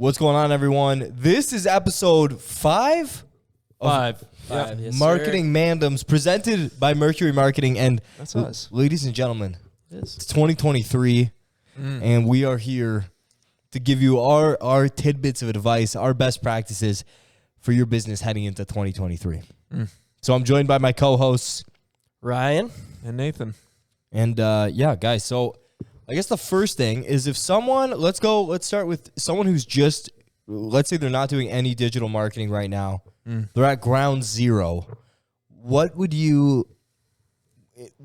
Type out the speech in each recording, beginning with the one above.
What's going on, everyone? This is episode 5 Five. Yes, Marketing Mandems, presented by Mercury Marketing. And that's us. Ladies and gentlemen, It's 2023, and we are here to give you our tidbits of advice, our best practices for your business heading into 2023. So I'm joined by my co-hosts, Ryan and Nathan. And yeah, guys, so I guess the first thing is if someone, let's start with someone who's just, let's say they're not doing any digital marketing right now. They're at ground zero. What would you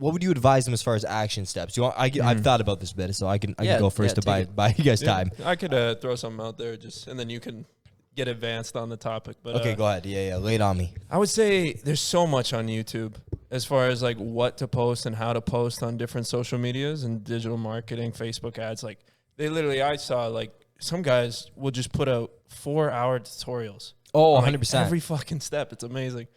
advise them as far as action steps? I've thought about this a bit, so I can go first to buy you guys time. I could throw something out there and then you can get advanced on the topic. But okay, go ahead. Yeah, lay it on me. I would say there's so much on YouTube as far as like what to post and how to post on different social medias and digital marketing, Facebook ads. Like I saw like some guys will just put out 4-hour tutorials. Oh, on, 100%. Every fucking step. It's amazing.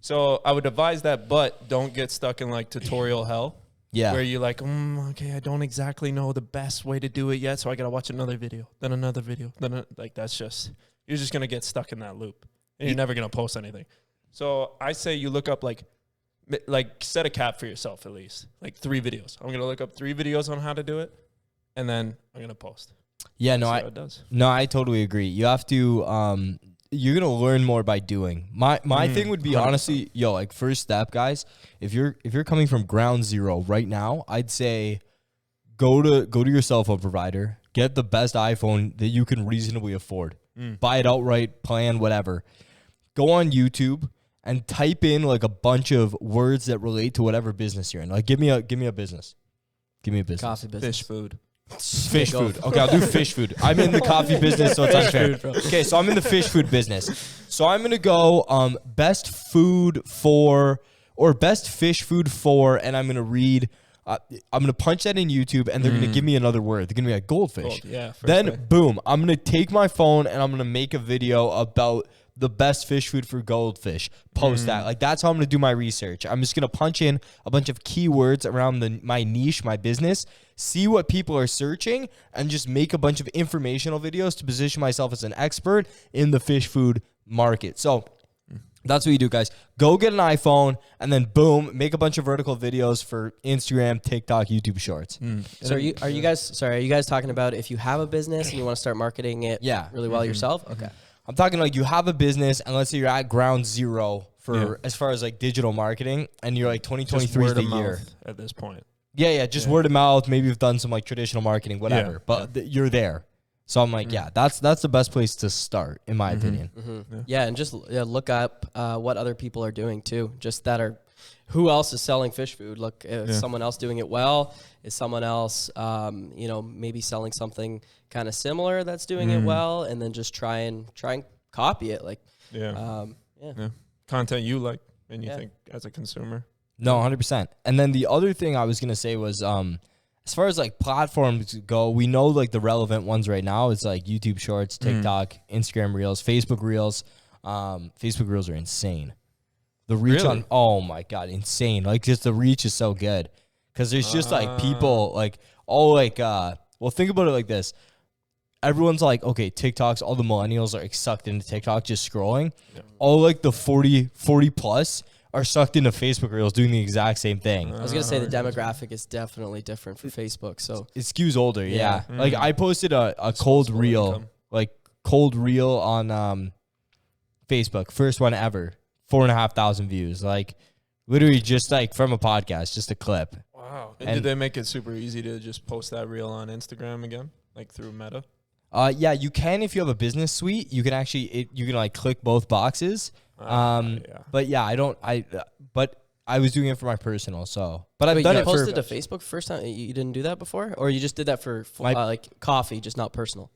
So I would advise that, but don't get stuck in like tutorial hell. Yeah. Where you're like, okay, I don't exactly know the best way to do it yet, so I got to watch another video, then another video. Like you're just going to get stuck in that loop and you're never going to post anything. So I say you look up like set a cap for yourself at least, like 3 videos. I'm going to look up 3 videos on how to do it, and then I'm going to post. Yeah, I totally agree. You have to, you're going to learn more by doing. My thing would be 100%. Honestly, like first step, guys, if you're coming from ground zero right now, I'd say go to your cell phone provider, get the best iPhone that you can reasonably afford. Buy it outright, plan, whatever. Go on YouTube and type in like a bunch of words that relate to whatever business you're in. Like give me a business. Give me a business. Coffee business. Fish food. Fish food. Okay, I'll do fish food. I'm in the coffee business, so it's unfair. Okay, so I'm in the fish food business. So I'm going to go best fish food for, and I'm going to read, I'm going to punch that in YouTube, and they're going to give me another word. They're going to be like goldfish. Then, boom, I'm going to take my phone, and I'm going to make a video about the best fish food for goldfish. Post that. Like, that's how I'm going to do my research. I'm just going to punch in a bunch of keywords around my niche, my business, see what people are searching, and just make a bunch of informational videos to position myself as an expert in the fish food market. So that's what you do, guys. Go get an iPhone, and then boom, make a bunch of vertical videos for Instagram, TikTok, YouTube Shorts. So are you guys talking about if you have a business and you want to start marketing it really well yourself? Okay. I'm talking like you have a business, and let's say you're at ground zero for as far as like digital marketing, and you're like 2023 is the year at this point. Yeah, just word of mouth. Maybe you've done some like traditional marketing, whatever, but you're there. So I'm like, that's the best place to start, in my opinion. Yeah, and just look up what other people are doing too. Just who else is selling fish food? Look, is someone else doing it well? Is someone else, maybe selling something kind of similar that's doing it well? And then just try and copy it. Like, content you like and you think as a consumer. No, 100%. And then the other thing I was gonna say was, as far as like platforms go, we know like the relevant ones right now. It's like YouTube Shorts, TikTok, Instagram Reels, Facebook Reels. Facebook Reels are insane. The reach oh my God, insane. Like just the reach is so good. Cause there's just like people like think about it like this. Everyone's like, okay, TikToks, all the millennials are like sucked into TikTok just scrolling. Yeah. All like the 40 plus are sucked into Facebook Reels doing the exact same thing. I was going to say the demographic is definitely different for Facebook. So it skews older. Yeah. Like I posted a cold reel on Facebook. First one ever. 4,500 views. Like literally just like from a podcast, just a clip. Wow. And did they make it super easy to just post that reel on Instagram again? Like through Meta? Yeah, you can if you have a business suite. You can actually you can like click both boxes. But but I was doing it for my personal, so. But I've done it. You posted to Facebook first time. You didn't do that before, or you just did that for like coffee, just not personal.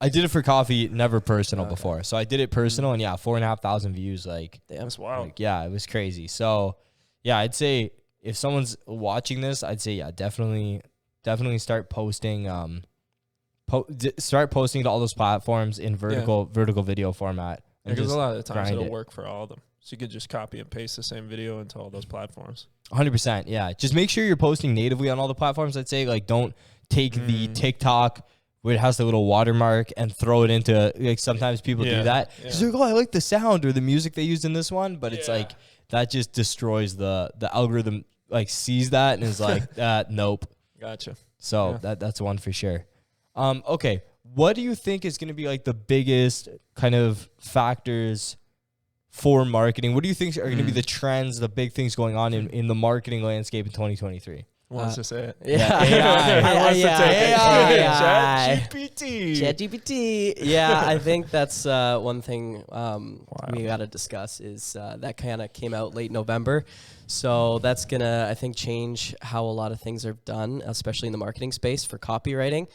I did it for coffee, never personal before. So I did it personal, and 4,500 views. Like, damn, that's wild. Like, it was crazy. So, I'd say if someone's watching this, I'd say definitely start posting. Start posting to all those platforms in vertical video format. Because a lot of the times it'll work for all of them. So you could just copy and paste the same video into all those platforms. 100%, yeah. Just make sure you're posting natively on all the platforms. I'd say, like, don't take the TikTok where it has the little watermark and throw it into, like, sometimes people do that. Because they're like, oh, I like the sound or the music they used in this one. But it's like, that just destroys the algorithm, like, sees that and is like, nope. Gotcha. So that's one for sure. Okay. What do you think is going to be like the biggest kind of factors for marketing? What do you think are going to be the trends, the big things going on in the marketing landscape in 2023? Who wants to say it? AI. ChatGPT. Yeah, I think that's one thing we got to discuss is that kind of came out late November. So that's going to, I think, change how a lot of things are done, especially in the marketing space for copywriting.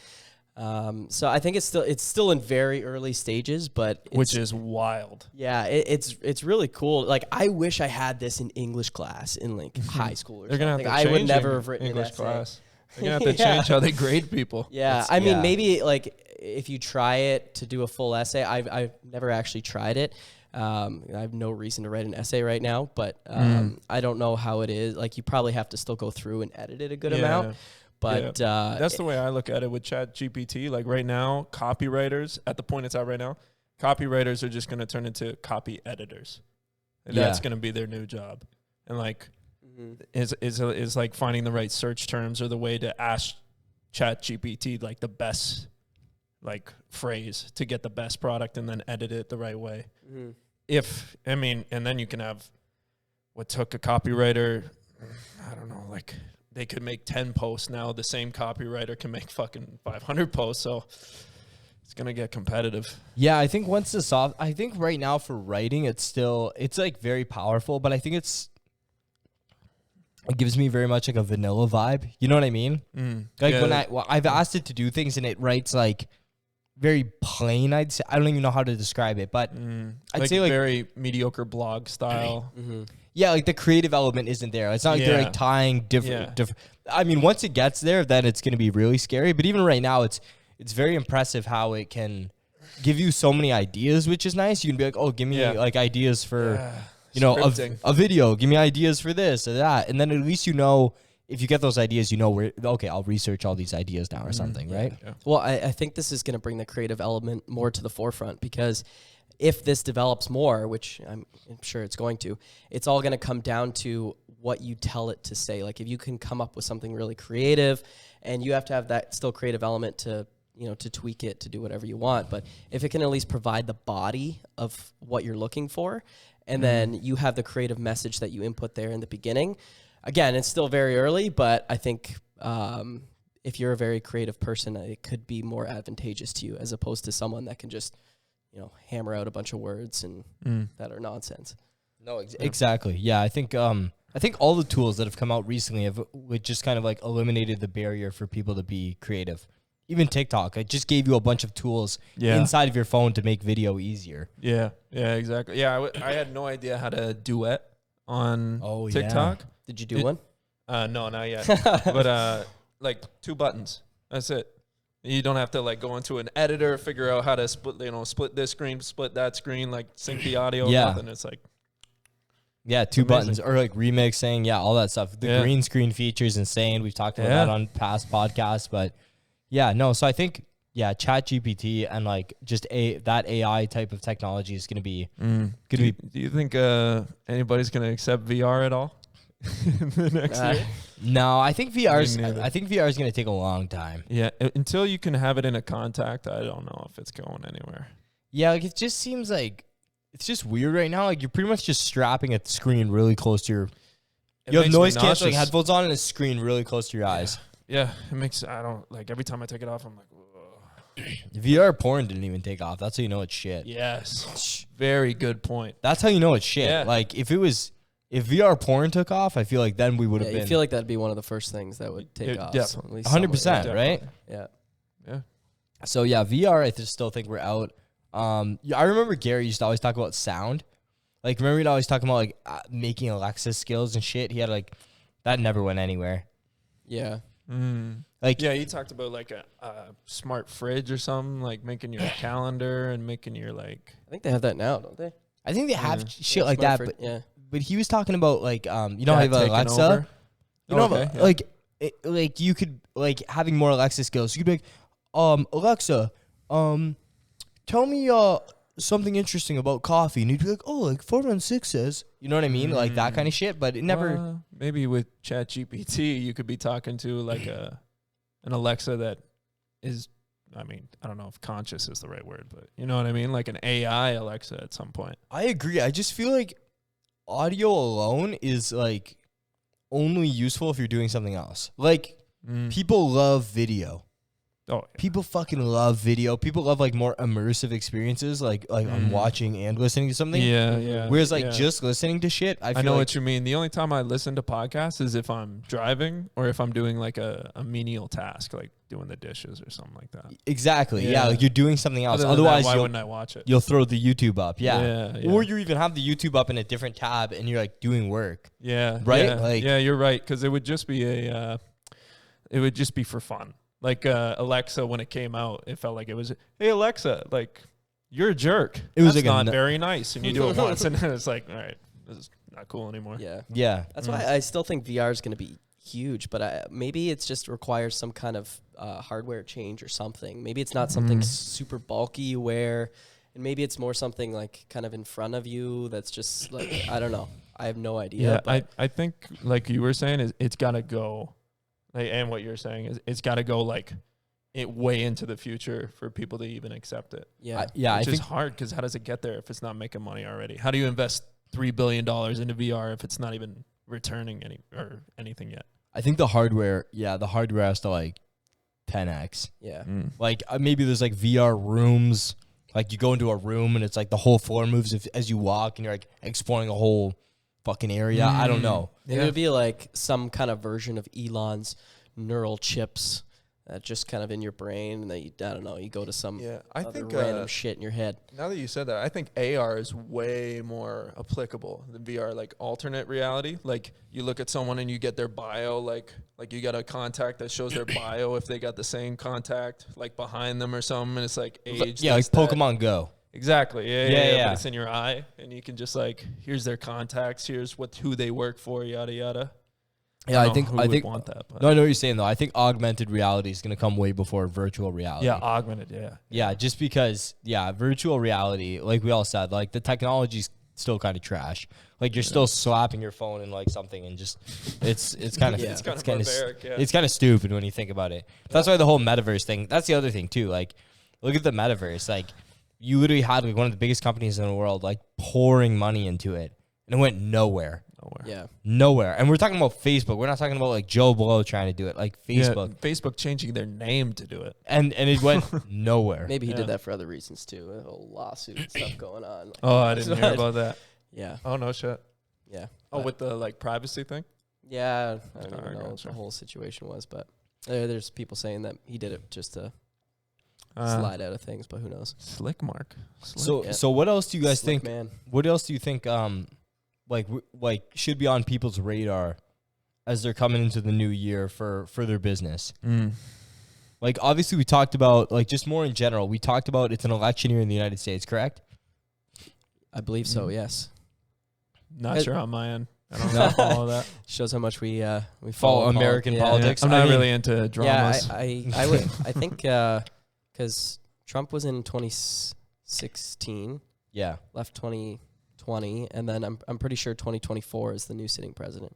So I think it's still in very early stages, but which is wild. Yeah, it's really cool. Like, I wish I had this in English class in like high school or They're something. Gonna have to I would never have written English an essay. class. They're gonna have to change how they grade people. Yeah, I mean, maybe like if you try it to do a full essay, I've never actually tried it. I have no reason to write an essay right now, but I don't know how it is. Like, you probably have to still go through and edit it a good amount. But that's the way I look at it with ChatGPT. Like, right now, copywriters, at the point it's at right now, copywriters are just going to turn into copy editors. And that's going to be their new job. And like, is like finding the right search terms or the way to ask ChatGPT like the best like phrase to get the best product and then edit it the right way. And then you can have what took a copywriter, I don't know, like, they could make 10 posts now. The same copywriter can make fucking 500 posts. So it's going to get competitive. Yeah, I think I think right now for writing, it's like very powerful, but I think it gives me very much like a vanilla vibe. You know what I mean? Like when I've asked it to do things and it writes like very plain. I'd say, I don't even know how to describe it, but I'd say like very mediocre blog style. Yeah, like the creative element isn't there. It's not like they're like tying different. I mean, once it gets there, then it's going to be really scary. But even right now, it's very impressive how it can give you so many ideas, which is nice. You can be like, oh, give me like ideas for, a video. Give me ideas for this or that. And then at least if you get those ideas, where, okay, I'll research all these ideas now or something, right? Yeah. Well, I think this is going to bring the creative element more to the forefront, because if this develops more, which I'm sure it's going to, it's all going to come down to what you tell it to say. Like, if you can come up with something really creative, and you have to have that still creative element to tweak it, to do whatever you want. But if it can at least provide the body of what you're looking for, and then you have the creative message that you input there in the beginning, again, it's still very early, but I think if you're a very creative person, it could be more advantageous to you as opposed to someone that can just hammer out a bunch of words and that are nonsense. No, exactly. Yeah, I think all the tools that have come out recently have just kind of like eliminated the barrier for people to be creative. Even TikTok, it just gave you a bunch of tools inside of your phone to make video easier. Yeah, exactly. Yeah, I had no idea how to duet on TikTok. Did you do one? No, not yet. But like 2 buttons. That's it. You don't have to like go into an editor, figure out how to split this screen, split that screen, like sync the audio. Nothing. It's like 2 buttons or like remixing, all that stuff. The green screen feature is insane. We've talked about that on past podcasts, but so I think ChatGPT and like just that AI type of technology is going to be Do you think anybody's going to accept VR at all in the next year? No, I think VR is going to take a long time. Yeah, until you can have it in a contact, I don't know if it's going anywhere. Yeah, like it just seems like it's just weird right now. Like you're pretty much just strapping a screen really close to your. You have noise canceling headphones on and a screen really close to your eyes. Yeah, it makes. I don't like every time I take it off. I'm like, whoa. VR porn didn't even take off. That's how you know it's shit. Yes, very good point. That's how you know it's shit. Yeah. Like if VR porn took off, I feel like then we would have been. I feel like that'd be one of the first things that would take off. Definitely. 100%, right? Yeah. So VR, I still think we're out. I remember Gary used to always talk about sound. Like, remember he'd always talk about like making Alexa skills and shit. He had like that never went anywhere. Yeah. Like he talked about like a smart fridge or something, like making your calendar and making your like. I think they have that now, don't they? I think they have shit like that, but he was talking about like how you have Alexa. Over. Like you could like having more Alexa skills. You could be like, Alexa, tell me something interesting about coffee, and you'd be like, oh, like 416 says, you know what I mean, like that kind of shit. But it never. Maybe with ChatGPT, you could be talking to like an Alexa that is, I mean, I don't know if conscious is the right word, but you know what I mean, like an AI Alexa at some point. I agree. I just feel like audio alone is like only useful if you're doing something else. Like people love video. Oh, yeah. People fucking love video. People love like more immersive experiences, like I'm watching and listening to something. Yeah. Whereas like just listening to shit, I know what you mean. The only time I listen to podcasts is if I'm driving or if I'm doing like a menial task, like doing the dishes or something like that. Exactly. Yeah, like you're doing something else. Otherwise, why wouldn't I watch it? You'll throw the YouTube up. Yeah. Or you even have the YouTube up in a different tab and you're like doing work. Yeah. Right? Yeah, like, you're right. Because it would just be it would just be for fun. Like Alexa, when it came out, it felt like it was, hey, Alexa, like, you're a jerk. It was That's like not very nice. And you do it once, and then it's like, all right, this is not cool anymore. Yeah. That's why I still think VR is going to be huge, but maybe it just requires some kind of hardware change or something. Maybe it's not something super bulky you wear, and maybe it's more something like kind of in front of you that's just like, I don't know. I have no idea. Yeah, I think, like you were saying, it's got to go. Like, and what you're saying is it's got to go like it way into the future for people to even accept it. Yeah. Which is hard because how does it get there if it's not making money already? How do you invest $3 billion into VR if it's not even returning anything yet? I think the hardware has to like 10x. Yeah. Like maybe there's like VR rooms. Like you go into a room and it's like the whole floor moves as you walk and you're like exploring a whole fucking area. I don't know. It would be like some kind of version of Elon's neural chips just kind of in your brain, and that you, I don't know, you go to some other random shit in your head. Now that you said that, I think AR is way more applicable than VR, like alternate reality. Like you look at someone and you get their bio, like you got a contact that shows their bio if they got the same contact like behind them or something, and it's like age. Yeah, like Pokemon Go. Exactly. Yeah. But it's in your eye, and you can just like, here's their contacts, here's who they work for, yada yada. Yeah, I think want that. But. No, I know what you're saying though. I think augmented reality is going to come way before virtual reality. Yeah, augmented. Yeah, just because virtual reality, like we all said, like the technology's still kind of trash. Like you're still slapping your phone in like something, and just it's kind of it's kind of stupid when you think about it. That's why the whole metaverse thing. That's the other thing too. Like, look at the metaverse. Like, you literally had like one of the biggest companies in the world like pouring money into it, and it went nowhere. Yeah. Nowhere. And we're talking about Facebook. We're not talking about like Joe Blow trying to do it. Like Facebook. Yeah, Facebook changing their name to do it. And it went nowhere. Maybe he did that for other reasons too. A whole lawsuit and stuff going on. Oh, I didn't hear about that. Yeah. Oh, no shit. Yeah. Oh, with the like privacy thing? Yeah. I don't even know what the whole situation was, but there's people saying that he did it just to slide out of things, but who knows? Slick Mark. So what else do you guys think? Man. What else do you think like should be on people's radar as they're coming into the new year for their business? Like obviously we talked about like just more in general. We talked about it's an election year in the United States, correct? I believe so. Yes. Not sure on my end. I don't know follow that. Shows how much we follow American politics. I'm not really into dramas. Yeah, I would. I think because Trump was in 2016. Yeah. Left 2020, and then I'm pretty sure 2024 is the new sitting president.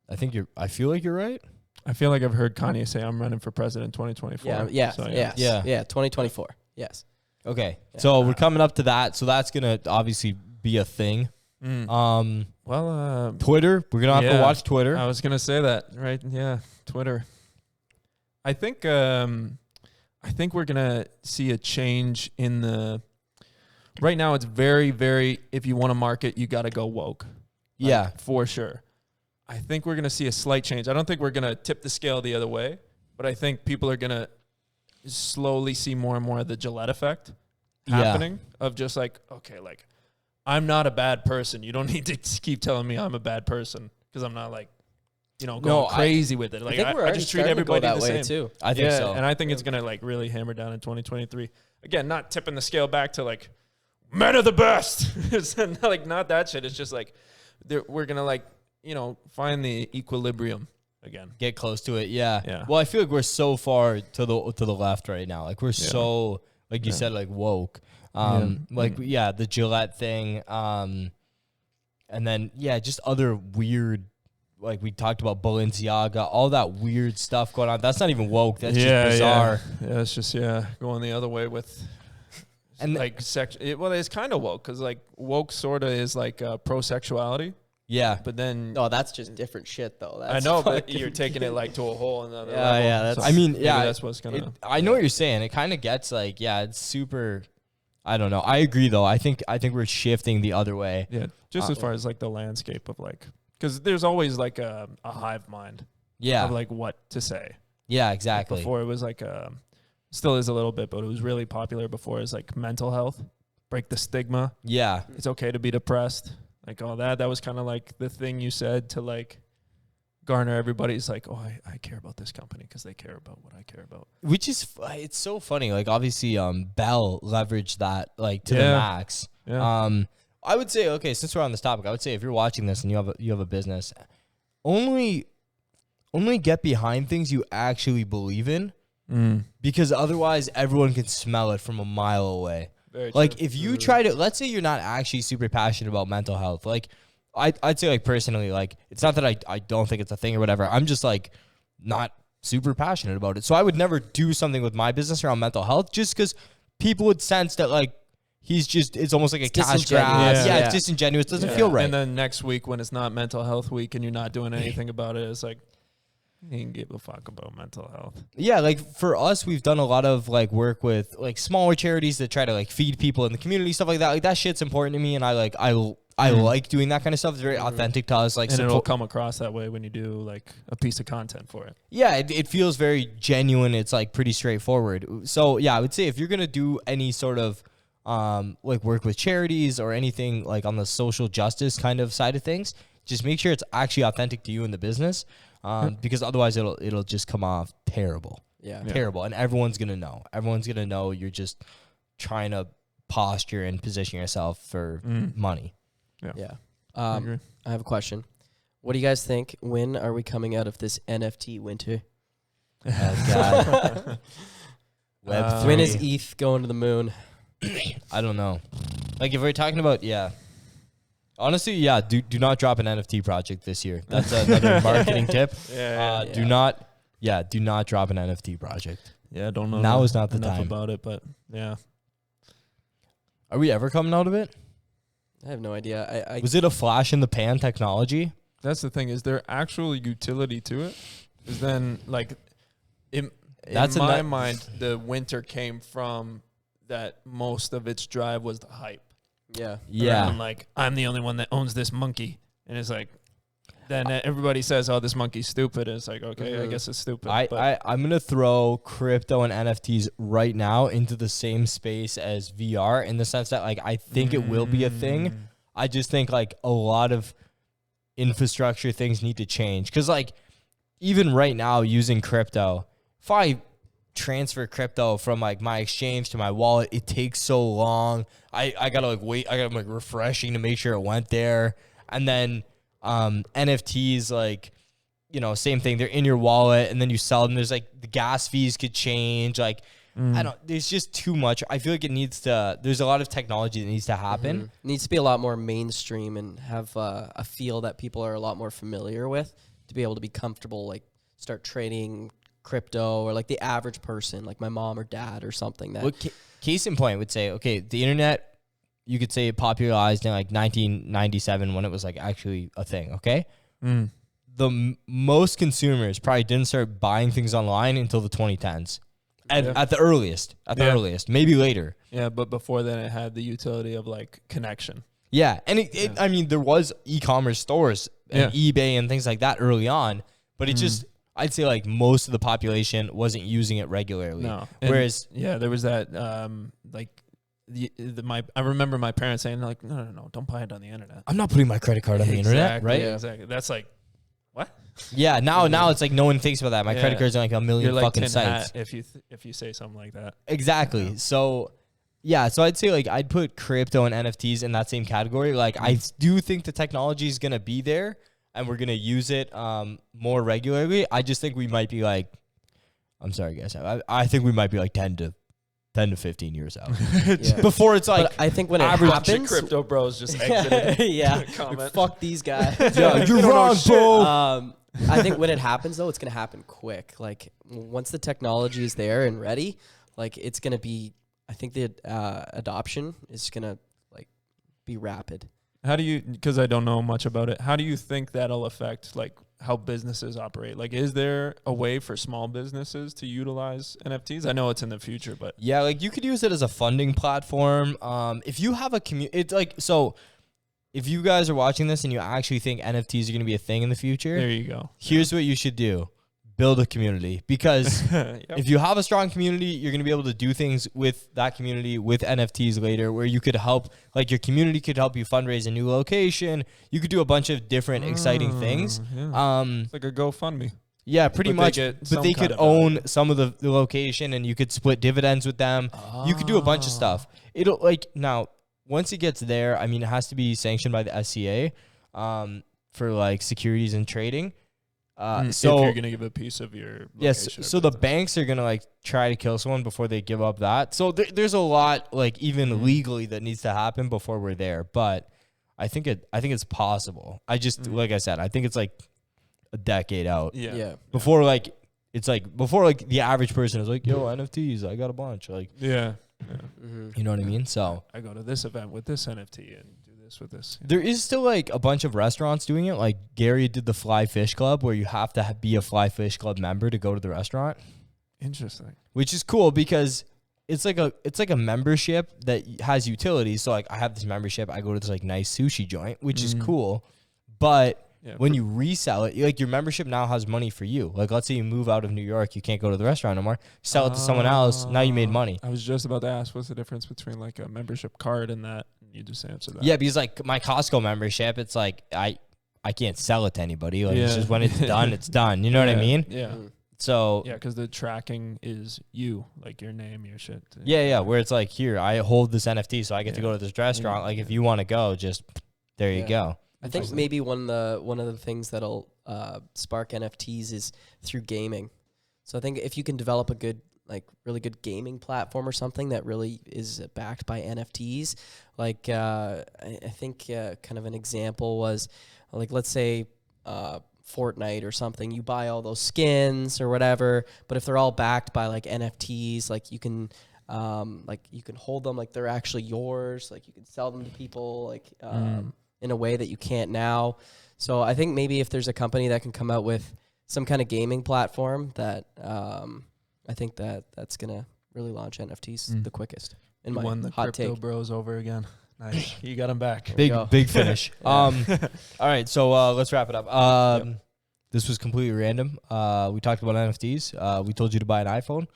I feel like you're right. I feel like I've heard Kanye say I'm running for president 2024. Yeah. So, 2024. Yes. Okay. Yeah. So we're coming up to that. So that's gonna obviously be a thing. Twitter. We're gonna have to watch Twitter. I was gonna say that, right? Yeah, Twitter. I think we're gonna see a change in the. Right now, it's very, very. If you want to market, you got to go woke. Yeah, for sure. I think we're gonna see a slight change. I don't think we're gonna tip the scale the other way, but I think people are gonna slowly see more and more of the Gillette effect happening of just like, okay, like I'm not a bad person. You don't need to keep telling me I'm a bad person because I'm not like, going crazy with it. Like I just treat everybody that the way same too. I think so, and I think it's gonna like really hammer down in 2023. Again, not tipping the scale back to like men are the best. It's like not that shit. It's just like we're gonna like find the equilibrium again. Get close to it. Yeah. Well, I feel like we're so far to the left right now. Like we're so, like you said, like woke. The Gillette thing. And then, just other weird, like we talked about Balenciaga, all that weird stuff going on. That's not even woke. That's just bizarre. Yeah, it's just, going the other way with, and like, it's kind of woke, because like woke sort of is like pro-sexuality. Yeah. But then... No, that's just different shit, though. That's I know, but you're taking it like to a whole another level. Yeah, that's... that's what's going to... I know what you're saying. It kind of gets like, it's super... I don't know. I agree, though. I think we're shifting the other way. Yeah, just as far as like the landscape of like... Because there's always like a hive mind. Yeah. Of like what to say. Yeah, exactly. Like before it was like... still is a little bit, but it was really popular before. Is like mental health. Break the stigma. Yeah. It's okay to be depressed. Like all that. That was kind of like the thing you said to like garner everybody's like, oh, I care about this company because they care about what I care about. Which is, it's so funny. Like obviously Bell leveraged that like to the max. Yeah. I would say, okay, since we're on this topic, I would say if you're watching this and you have a business, only get behind things you actually believe in, because otherwise everyone can smell it from a mile away. Like if you try to, let's say you're not actually super passionate about mental health. Like I'd say like personally, like it's not that I don't think it's a thing or whatever. I'm just like not super passionate about it. So I would never do something with my business around mental health just because people would sense that like it's almost like a cash grab. Yeah, it's disingenuous. It doesn't feel right. And then next week when it's not mental health week and you're not doing anything about it, it's like, you didn't give a fuck about mental health. Yeah, like for us, we've done a lot of like work with like smaller charities that try to like feed people in the community, stuff like that. Like that shit's important to me, and I like doing that kind of stuff. It's very authentic to us. Like, and it'll come across that way when you do like a piece of content for it. Yeah, it feels very genuine. It's like pretty straightforward. So yeah, I would say if you're gonna do any sort of like work with charities or anything like on the social justice kind of side of things, just make sure it's actually authentic to you in the business. Because otherwise it'll just come off terrible. Terrible. And everyone's going to know. Everyone's going to know you're just trying to posture and position yourself for money. Yeah. I have a question. What do you guys think? When are we coming out of this NFT winter? Oh, God. Web3. When is ETH going to the moon? I don't know. Like if we're talking about, honestly, do not drop an NFT project this year. That's another marketing tip. Do not drop an NFT project. Yeah, I don't know. Now is not the time about it, but yeah. Are we ever coming out of it? I have no idea. Was it a flash in the pan technology? That's the thing. Is there actual utility to it? Because then, like, in my mind, the winter came from that most of its drive was the hype. Yeah. Around, like, I'm the only one that owns this monkey. And it's like, then everybody says, oh, this monkey's stupid. And it's like, okay, I guess it's stupid. I'm going to throw crypto and NFTs right now into the same space as VR in the sense that, like, I think it will be a thing. I just think, like, a lot of infrastructure things need to change. Because, like, even right now using crypto, if I transfer crypto from like my exchange to my wallet, it takes so long. I gotta like wait. I gotta like refreshing to make sure it went there. And then NFTs, like, you know, same thing. They're in your wallet, and then you sell them. There's like the gas fees could change. Like there's just too much. I feel like there's a lot of technology that needs to happen. It needs to be a lot more mainstream and have a feel that people are a lot more familiar with to be able to be comfortable, like start trading crypto, or like the average person, like my mom or dad or something. That case in point would say, okay, the internet, you could say it popularized in like 1997 when it was like actually a thing. Okay. The most consumers probably didn't start buying things online until the 2010s at the earliest, maybe later. Yeah. But before then it had the utility of like connection. Yeah. And I mean, there was e-commerce stores and eBay and things like that early on, but it just, I'd say like most of the population wasn't using it regularly. No. Whereas there was that like I remember my parents saying like, no, don't buy it on the internet. I'm not putting my credit card on the internet, right? Yeah, exactly. That's like, what? Yeah, now it's like no one thinks about that. My credit card's on like a million fucking sites. If you say something like that. Exactly. Yeah. So I'd say like I'd put crypto and NFTs in that same category. Like I do think the technology is gonna be there. and we're going to use it more regularly, I just think we might be like, I'm sorry, guys. I think we might be like 10 to 15 years out. Before it's like, but I think when it happens, crypto bros just exited. Fuck these guys. Yeah, you're wrong, bro. I think when it happens though, it's gonna happen quick. Like once the technology is there and ready, like it's gonna be. I think the adoption is gonna like be rapid. How do you? Because I don't know much about it. How do you think that'll affect like how businesses operate? Like, is there a way for small businesses to utilize NFTs? I know it's in the future, but yeah, like you could use it as a funding platform. If you have a community, it's like, so if you guys are watching this and you actually think NFTs are going to be a thing in the future, there you go. Here's what you should do. Build a community, because if you have a strong community, you're going to be able to do things with that community with NFTs later, where you could help, like your community could help you fundraise a new location. You could do a bunch of different exciting things. Yeah. It's like a GoFundMe. Yeah, pretty much. But they could own some of the location, and you could split dividends with them. You could do a bunch of stuff. It'll like, now once it gets there, I mean, it has to be sanctioned by the SCA for like securities and trading. So if you're gonna give a piece of your so the banks are gonna like try to kill someone before they give up that. So there's a lot like even legally that needs to happen before we're there. But I think it's possible. I just like I said, I think it's like a decade out. Yeah. Before like it's like before like the average person is like, yo, NFTs, I got a bunch. Like you know what I mean? So I go to this event with this NFT and with this. There is still like a bunch of restaurants doing it. Like Gary did the Fly Fish Club, where you have to be a Fly Fish Club member to go to the restaurant. Interesting. Which is cool because it's like a membership that has utilities. So like I have this membership, I go to this like nice sushi joint, which is cool. But when you resell it, like your membership now has money for you. Like let's say you move out of New York, you can't go to the restaurant no more. Sell it to someone else. Now you made money. I was just about to ask, what's the difference between like a membership card and that? You just answered that. Yeah, because like my Costco membership, it's like I can't sell it to anybody. Like it's just when it's done, it's done. You know what I mean? Yeah. So because the tracking is you, like your name, your shit. Yeah. Where it's like, here, I hold this NFT, so I get to go to this restaurant. Like if you want to go, just there you go. I think maybe one of the things that'll spark NFTs is through gaming. So I think if you can develop a good, like really good gaming platform or something that really is backed by NFTs, like I think kind of an example was like, let's say Fortnite or something, you buy all those skins or whatever, but if they're all backed by like NFTs, like you can hold them like they're actually yours, like you can sell them to people like in a way that you can't now. So I think maybe if there's a company that can come out with some kind of gaming platform that I think that's gonna really launch NFTs the quickest. In my won the hot crypto take. bros over again. Nice, you got them back. Big finish. All right, so let's wrap it up. This was completely random. We talked about NFTs. We told you to buy an iPhone.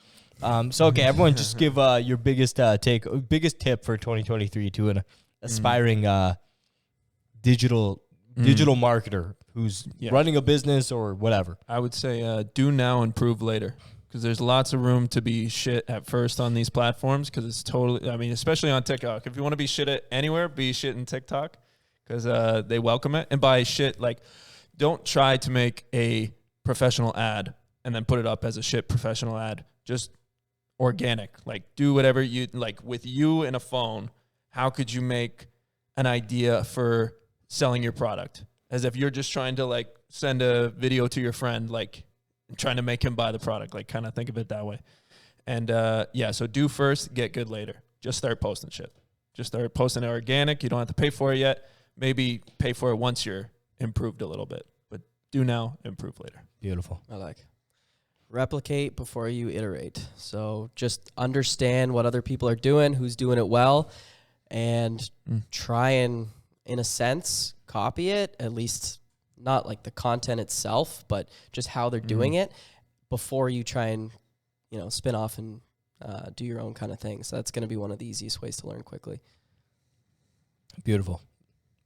So okay, everyone, just give your biggest tip for 2023 to an aspiring digital marketer who's running a business or whatever. I would say do now, improve later, because there's lots of room to be shit at first on these platforms, because it's totally, I mean, especially on TikTok. If you want to be shit at anywhere, be shit in TikTok, because they welcome it. And by shit, like, don't try to make a professional ad and then put it up as a shit professional ad. Just organic. Like, do whatever you, like, with you and a phone, how could you make an idea for selling your product? As if you're just trying to like send a video to your friend, like trying to make him buy the product, like kind of think of it that way. And so do first, get good later. Just start posting shit. Just start posting it organic. You don't have to pay for it yet. Maybe pay for it once you're improved a little bit, but do now, improve later. Beautiful. I like. Replicate before you iterate. So just understand what other people are doing, who's doing it well, and try and, in a sense, copy it, at least not like the content itself, but just how they're doing it before you try and, spin off and do your own kind of thing. So that's going to be one of the easiest ways to learn quickly. Beautiful.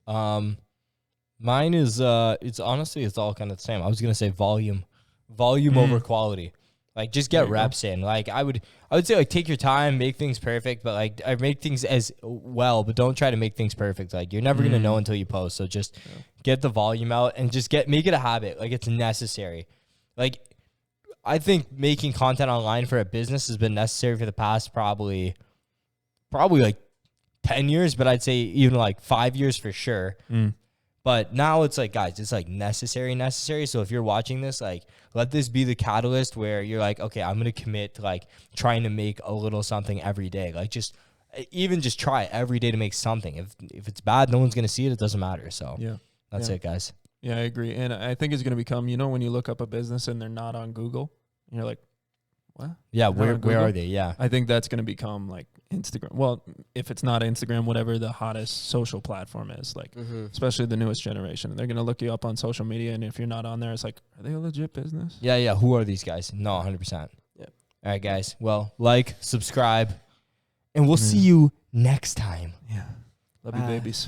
Mine is, it's all kind of the same. I was going to say volume over quality. Like, just get reps in. Like, I would say, like, take your time, make things perfect, but, like, I make things as well, but don't try to make things perfect. Like, you're never going to know until you post. So just get the volume out, and just make it a habit. Like, it's necessary. Like, I think making content online for a business has been necessary for the past probably like 10 years, but I'd say even like 5 years for sure. But now it's like, guys, it's like necessary. So if you're watching this, like, let this be the catalyst where you're like, okay, I'm going to commit to like trying to make a little something every day. Like, just try every day to make something. If it's bad, no one's going to see it. It doesn't matter. So that's it, guys. Yeah, I agree. And I think it's going to become, when you look up a business and they're not on Google, and you're like, what? Yeah, where are they? Yeah. I think that's going to become like Instagram. Well, if it's not Instagram, whatever the hottest social platform is, like especially the newest generation, they're going to look you up on social media, and if you're not on there, it's like, are they a legit business? Yeah. Who are these guys? No, 100%. Yeah. All right, guys. Well, like, subscribe, and we'll see you next time. Yeah. Love you, babies.